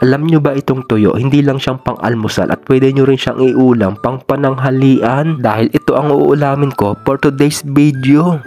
Alam nyo ba itong tuyo, hindi lang siyang pang-almusal at pwede nyo rin siyang iulam pang pananghalian dahil ito ang uulamin ko for today's video.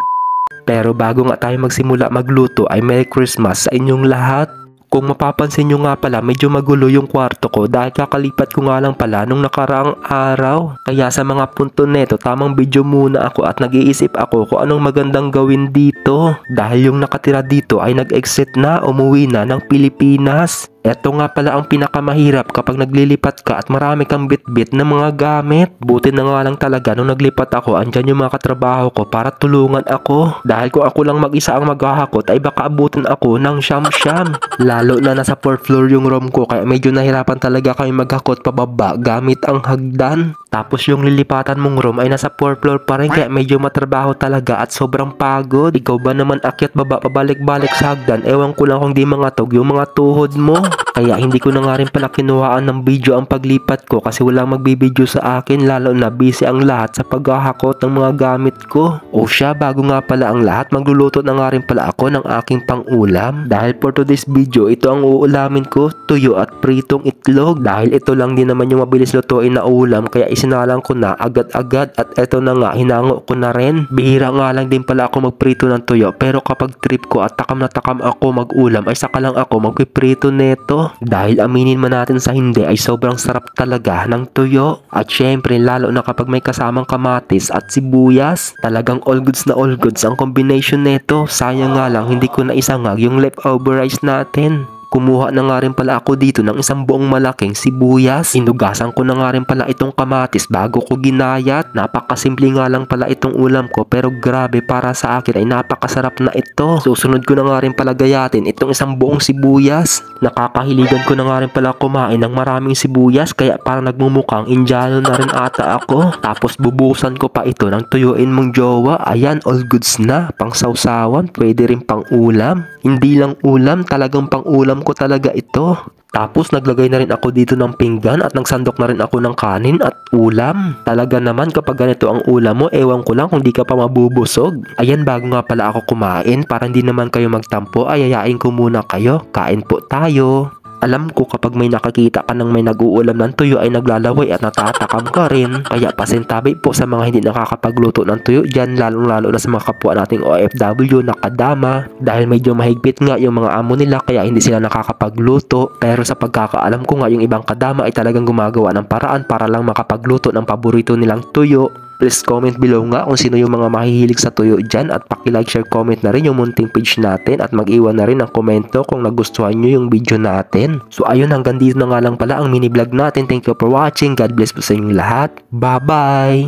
Pero bago nga tayo magsimula magluto ay Merry Christmas sa inyong lahat. Kung mapapansin nyo nga pala, medyo magulo yung kwarto ko dahil kakalipat ko nga lang pala nung nakaraang araw. Kaya sa mga punto neto, tamang video muna ako at nag-iisip ako kung anong magandang gawin dito. Dahil yung nakatira dito ay nag-exit na, umuwi na ng Pilipinas. Eto nga pala ang pinakamahirap kapag naglilipat ka at marami kang bit-bit na mga gamit. Buti na nga lang talaga nung naglipat ako, andyan yung mga katrabaho ko para tulungan ako. Dahil kung ako lang mag-isa ang maghahakot ay baka abutin ako ng siyam-siyam. Lalo na nasa 4th floor yung room ko kaya medyo nahirapan talaga kami maghakot pababa gamit ang hagdan. Tapos yung lilipatan mong room ay nasa 4th floor pa rin kaya medyo matrabaho talaga at sobrang pagod. Ikaw ba naman akyat baba pabalik-balik sa hagdan? Ewan ko lang kung di mangatog yung mga tuhod mo. Kaya hindi ko na nga rin pala kinuhaan ng video ang paglipat ko kasi walang magbibideo sa akin lalo na busy ang lahat sa paghahakot ng mga gamit ko. O siya, bago nga pala ang lahat, magluluto na nga rin pala ako ng aking pang-ulam. Dahil for today's video, ito ang uulamin ko, tuyo at pritong itlog. Dahil ito lang din naman yung mabilis lutuin na ulam kaya isinalang ko na agad-agad at ito na nga, hinango ko na rin. Bihira nga lang din pala ako magprito ng tuyo pero kapag trip ko at takam na takam ako mag-ulam ay saka lang ako magpiprito neto. Dahil aminin man natin sa hindi ay sobrang sarap talaga ng tuyo. At syempre lalo na kapag may kasamang kamatis at sibuyas, talagang all goods na all goods ang combination neto. Sayang nga lang hindi ko na isangag yung leftover rice natin. Kumuha na nga rin pala ako dito ng isang buong malaking sibuyas. Inugasan ko na nga rin pala itong kamatis bago ko ginayat. Napakasimple nga lang pala itong ulam ko pero grabe para sa akin ay napakasarap na ito. Susunod ko na nga rin pala gayatin itong isang buong sibuyas. Nakakahiligan ko na nga rin pala kumain ng maraming sibuyas kaya parang nagmumukhang Indiano na rin ata ako. Tapos bubusan ko pa ito ng tuyuin mong jowa. Ayan, all goods na. Pang sawsawan, pwede rin pang ulam. Hindi lang ulam, talagang pang ulam ko talaga ito. Tapos naglagay na rin ako dito ng pinggan at nagsandok na rin ako ng kanin at ulam. Talaga naman kapag ganito ang ulam mo, ewan ko lang kung di ka pa mabubusog. Ayan, bago nga pala ako kumain, para hindi naman kayo magtampo, ay ayayain ko muna kayo. Kain po tayo. Alam ko kapag may nakakita ka ng may nag-uulam ng tuyo ay naglalaway at natatakam ka rin. Kaya pasintabi po sa mga hindi nakakapagluto ng tuyo dyan, lalong-lalo na sa mga kapwa nating OFW na kadama. Dahil medyo mahigpit nga yung mga amo nila kaya hindi sila nakakapagluto. Pero sa pagkakaalam ko nga yung ibang kadama ay talagang gumagawa ng paraan para lang makapagluto ng paborito nilang tuyo. Please comment below nga kung sino yung mga mahihilig sa tuyo dyan at paki-like, share, comment na rin yung munting page natin at mag-iwan na rin ng komento kung nagustuhan nyo yung video natin. So ayun, hanggang dito na nga lang pala ang mini vlog natin. Thank you for watching. God bless po sa inyong lahat. Bye bye!